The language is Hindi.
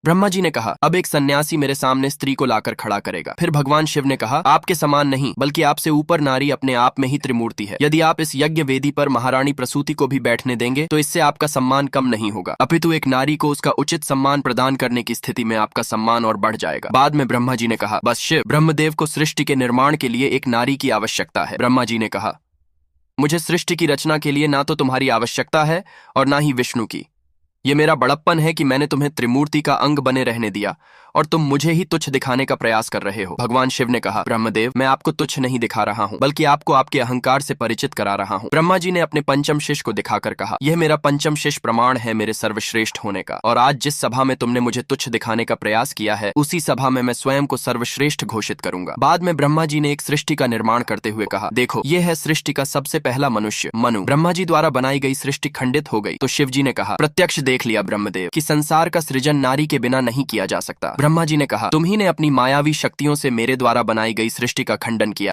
ब्रह्मा जी ने कहा, अब एक सन्यासी मेरे सामने स्त्री को लाकर खड़ा करेगा। फिर भगवान शिव ने कहा, आपके समान नहीं बल्कि आपसे ऊपर नारी अपने आप में ही त्रिमूर्ति है। यदि आप इस यज्ञ वेदी पर महारानी प्रसूति को भी बैठने देंगे तो इससे आपका सम्मान कम नहीं होगा, अपितु एक नारी को उसका उचित सम्मान प्रदान करने की स्थिति में आपका सम्मान और बढ़ जाएगा। बाद में ब्रह्मा जी ने कहा, बस शिव, ब्रह्मदेव को सृष्टि के निर्माण के लिए एक नारी की आवश्यकता है। ब्रह्मा जी ने कहा, मुझे सृष्टि की रचना के लिए ना तो तुम्हारी आवश्यकता है और ना ही विष्णु की। ये मेरा बड़प्पन है कि मैंने तुम्हें त्रिमूर्ति का अंग बने रहने दिया और तुम मुझे ही तुच्छ दिखाने का प्रयास कर रहे हो। भगवान शिव ने कहा, ब्रह्मदेव, मैं आपको तुच्छ नहीं दिखा रहा हूँ बल्कि आपको आपके अहंकार से परिचित करा रहा हूँ। ब्रह्मा जी ने अपने पंचम शिष्य को दिखाकर कहा, यह मेरा पंचम शिष्य प्रमाण है मेरे सर्वश्रेष्ठ होने का, और आज जिस सभा में तुमने मुझे तुच्छ दिखाने का प्रयास किया है उसी सभा में मैं स्वयं को सर्वश्रेष्ठ घोषित करूंगा। बाद में ब्रह्मा जी ने एक सृष्टि का निर्माण करते हुए कहा, देखो, यह है सृष्टि का सबसे पहला मनुष्य, मनु। ब्रह्मा जी द्वारा बनाई गई सृष्टि खंडित हो गई तो शिव जी ने कहा, प्रत्यक्ष देख लिया ब्रह्मदेव कि संसार का सृजन नारी के बिना नहीं किया जा सकता। ब्रह्मा जी ने कहा, तुम ही ने अपनी मायावी शक्तियों से मेरे द्वारा बनाई गई सृष्टि का खंडन किया।